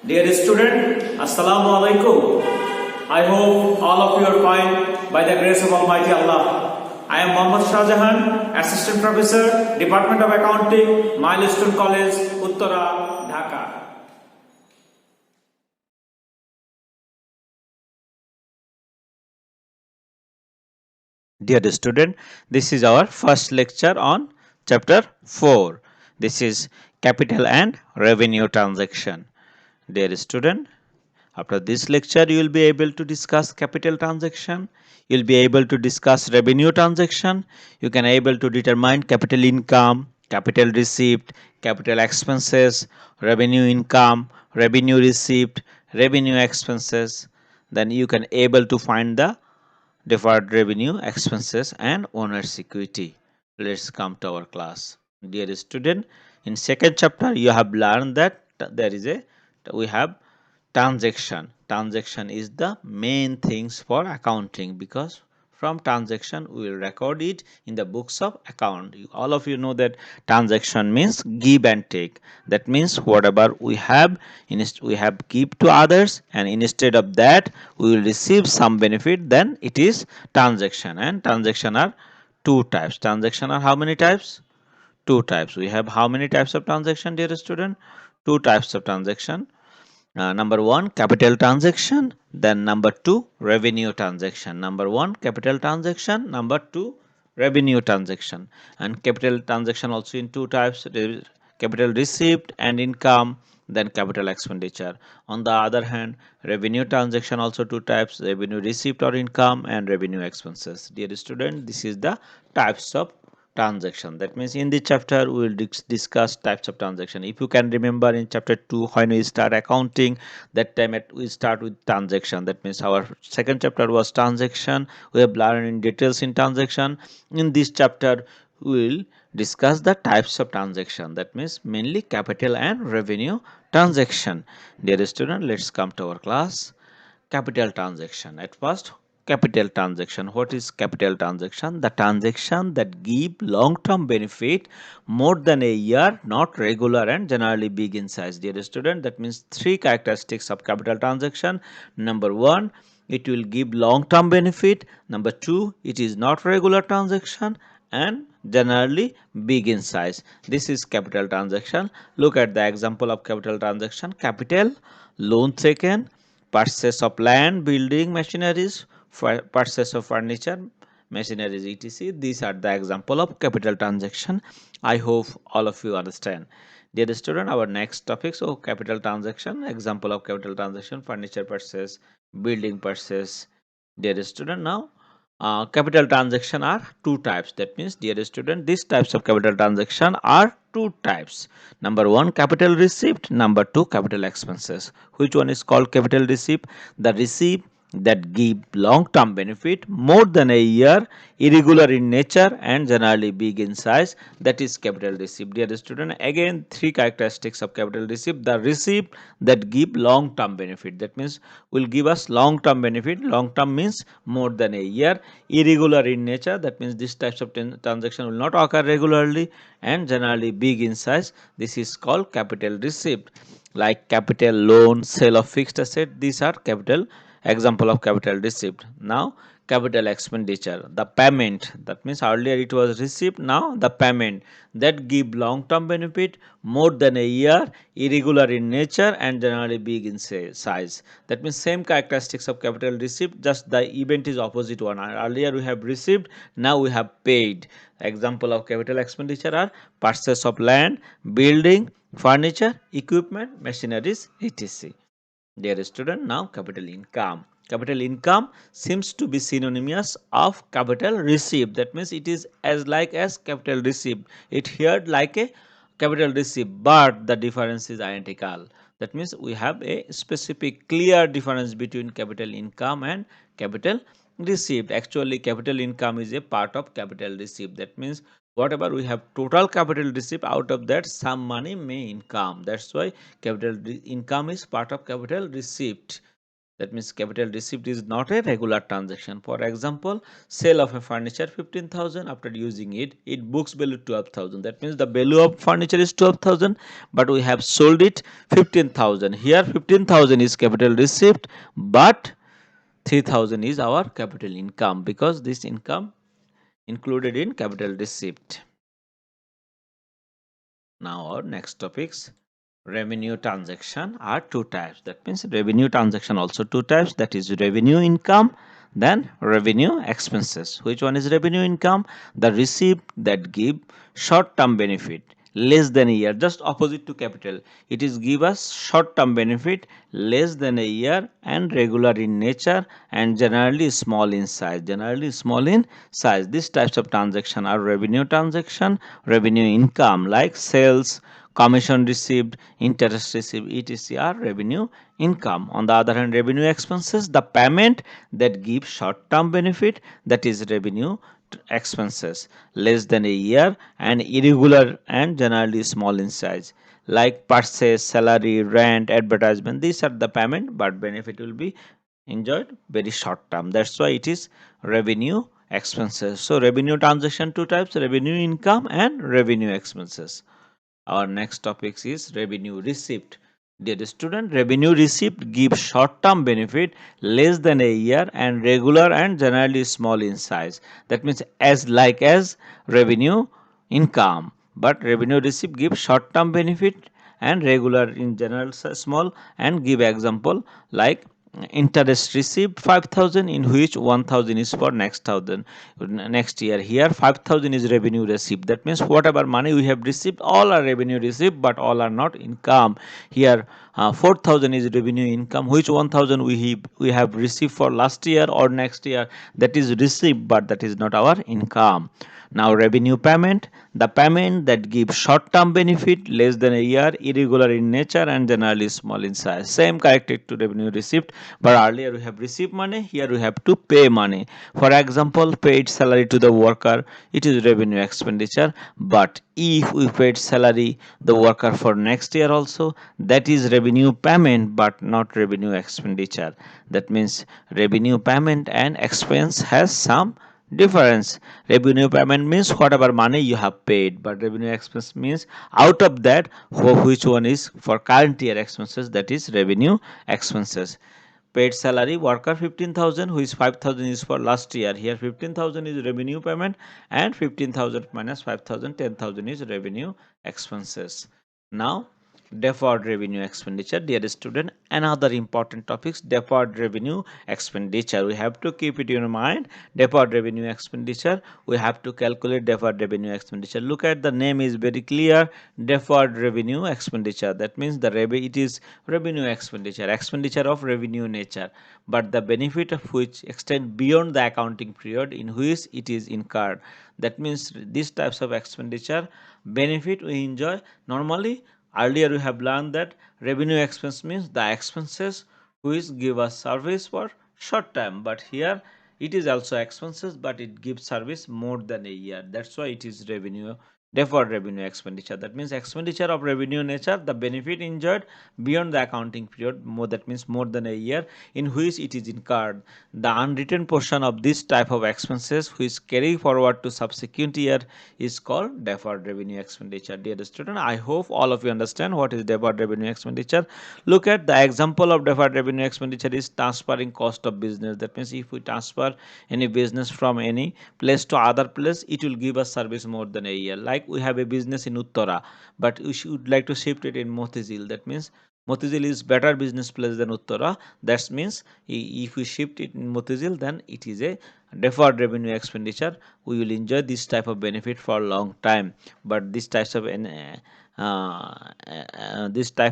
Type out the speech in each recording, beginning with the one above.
Dear student, Assalamu alaikum. I hope all of you are fine by the grace of Almighty Allah. I am Mohammad Shahjahan, Assistant Professor, Department of Accounting, Milestone College, Uttara, Dhaka. Dear student, this is our first lecture on chapter 4. This is capital and revenue transaction. Dear student, after this lecture you will be able to discuss capital transaction, you will be able to discuss revenue transaction, you can able to determine capital income, capital receipt, capital expenses, revenue income, revenue receipt, revenue expenses. Then you can able to find the deferred revenue, expenses and owner's equity. Let's come to our class. Dear student, in second chapter you have learned that there is a we have transaction. Transaction is the main things for accounting because from transaction we will record it in the books of account. All of you know that transaction means give and take. That means whatever we have we have give to others, and instead of that we will receive some benefit, then it is transaction. And transaction are two types. Transaction are how many types? Two types. We have how many types of transaction, dear student? Two types of transaction. Number one, capital transaction. Then number two, revenue transaction. Number one, capital transaction. Number two, revenue transaction. And capital transaction also in two types: capital receipt and income, then capital expenditure. On the other hand, revenue transaction also two types: revenue receipt or income and revenue expenses. Dear student, this is the types of transaction. That means in this chapter we will discuss types of transaction. If you can remember, in chapter 2 when we start accounting, that time we start with transaction. That means our second chapter was transaction. We have learned in details in transaction. In this chapter we will discuss the types of transaction. That means mainly capital and revenue transaction. Dear student, let's come to our class. Capital transaction. At first, capital transaction. What is capital transaction? The transaction that give long term benefit more than a year, not regular and generally big in size. Dear student, that means three characteristics of capital transaction. Number one, it will give long term benefit. Number two, it is not regular transaction, and generally big in size. This is capital transaction. Look at the example of capital transaction. Capital loan taken, purchase of land, building, machineries, purchase of furniture, machineries, etc. These are the example of capital transaction. I hope all of you understand. Dear student, our next topic, so capital transaction, example of capital transaction: furniture purchase, building purchase. Dear student, now capital transaction are two types. That means, dear student, these types of capital transaction are two types. Number one, capital receipt. Number two, capital expenses. Which one is called capital receipt? The receipt that give long term benefit more than a year, irregular in nature and generally big in size. That is capital receipt. Dear student, again three characteristics of capital receipt: the receipt that give long term benefit, that means will give us long term benefit. Long term means more than a year. Irregular in nature, that means this types of transaction will not occur regularly, and generally big in size. This is called capital receipt. Like capital loan, sale of fixed asset, these are capital example of capital receipt. Now capital expenditure, the payment, that means earlier it was receipt, now the payment that give long term benefit more than a year, irregular in nature and generally big in size. That means same characteristics of capital receipt, just the event is opposite one. Earlier we have received, now we have paid. Example of capital expenditure are purchase of land, building, furniture, equipment, machineries, etc. Dear student, now capital income. Capital income seems to be synonymous of capital receipt. That means it is as like as capital receipt. It here like a capital receipt, but the difference is identical. That means we have a specific clear difference between capital income and capital receipt. Actually, capital income is a part of capital receipt. That means whatever we have total capital receipt, out of that some money may income. That's why capital income is part of capital receipt. That means capital received is not a regular transaction. For example, sale of a furniture 15,000, after using it, it books value 12,000. That means the value of furniture is 12,000, but we have sold it 15,000. Here 15,000 is capital received, but 3,000 is our capital income, because this income included in capital receipt. Now our next topics, revenue transaction are two types. That means revenue transaction also two types, that is revenue income, then revenue expenses. Which one is revenue income? The receipt that give short term benefit less than a year, just opposite to capital. It is give us short term benefit less than a year and regular in nature and generally small in size. These types of transaction are revenue transaction. Revenue income like sales, commission received, interest received, etc. are revenue income. On the other hand, revenue expenses, the payment that gives short term benefit, that is revenue expenses less than a year and irregular and generally small in size, like purchase, salary, rent, advertisement. These are the payment, but benefit will be enjoyed very short term. That's why it is revenue expenses. So revenue transaction two types, revenue income and revenue expenses. Our next topic is revenue receipt. Dear student, revenue receipt gives short-term benefit less than a year and regular and generally small in size. That means as revenue income. But revenue receipt gives short-term benefit and regular in general small, and give example like interest received 5,000, in which 1,000 is for next year. Here 5,000 is revenue received. That means whatever money we have received, all are revenue received, but all are not income. Here 4,000 is revenue income, which 1,000 we have received for last year or next year, that is received, but that is not our income. Now revenue payment, the payment that gives short-term benefit less than a year, irregular in nature and generally small in size. Same characteristic to revenue receipt, but earlier we have received money, here we have to pay money. For example, paid salary to the worker, it is revenue expenditure, but if we paid salary the worker for next year also, that is revenue payment but not revenue expenditure. That means revenue payment and expense has some difference. Revenue payment means whatever money you have paid, but revenue expense means out of that which one is for current year expenses, that is revenue expenses. Paid salary worker 15,000, which 5,000 is for last year. Here 15,000 is revenue payment and 15,000 minus 5,000, 10,000 is revenue expenses. Now deferred revenue expenditure. Dear student, another important topics, deferred revenue expenditure. We have to keep it in mind. Deferred revenue expenditure, we have to calculate deferred revenue expenditure. Look at the name is very clear, deferred revenue expenditure. That means it is revenue expenditure of revenue nature, but the benefit of which extend beyond the accounting period in which it is incurred. That means these types of expenditure benefit we enjoy normally. Earlier we have learned that revenue expense means the expenses which give us service for short time, but here it is also expenses but it gives service more than a year. That's why it is revenue deferred revenue expenditure. That means expenditure of revenue nature, the benefit enjoyed beyond the accounting period, more, that means more than a year, in which it is incurred. The unwritten portion of this type of expenses which carry forward to subsequent year is called deferred revenue expenditure. Dear student, I hope all of you understand what is deferred revenue expenditure. Look at the example of deferred revenue expenditure is transferring cost of business. That means if we transfer any business from any place to other place, it will give us service more than a year. Like we have a business in Uttara, but we should like to shift it in Motizil. That means Motizil is better business place than Uttara. That means if we shift it in Motizil, then it is a deferred revenue expenditure. We will enjoy this type of benefit for a long time, but this type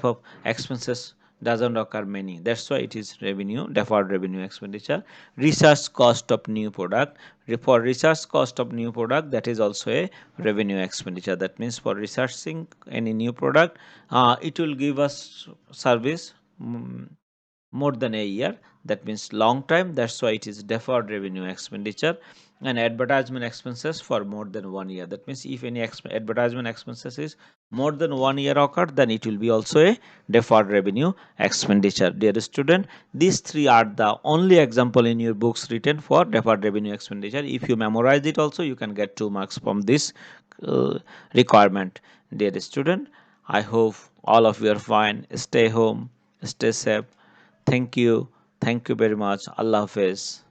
of expenses doesn't occur many. That's why it is revenue deferred revenue expenditure. Research cost of new product, for research cost of new product, that is also a revenue expenditure. That means for researching any new product, it will give us service more than a year, that means long time, that's why it is deferred revenue expenditure. And advertisement expenses for more than 1 year, that means if any advertisement expenses is more than 1 year occurred, then it will be also a deferred revenue expenditure. Dear student, these three are the only example in your books written for deferred revenue expenditure. If you memorize it also, you can get 2 marks from this uh, requirement. Dear student, I hope all of you are fine. Stay home, stay safe. Thank you. Thank you very much. Allah Hafiz.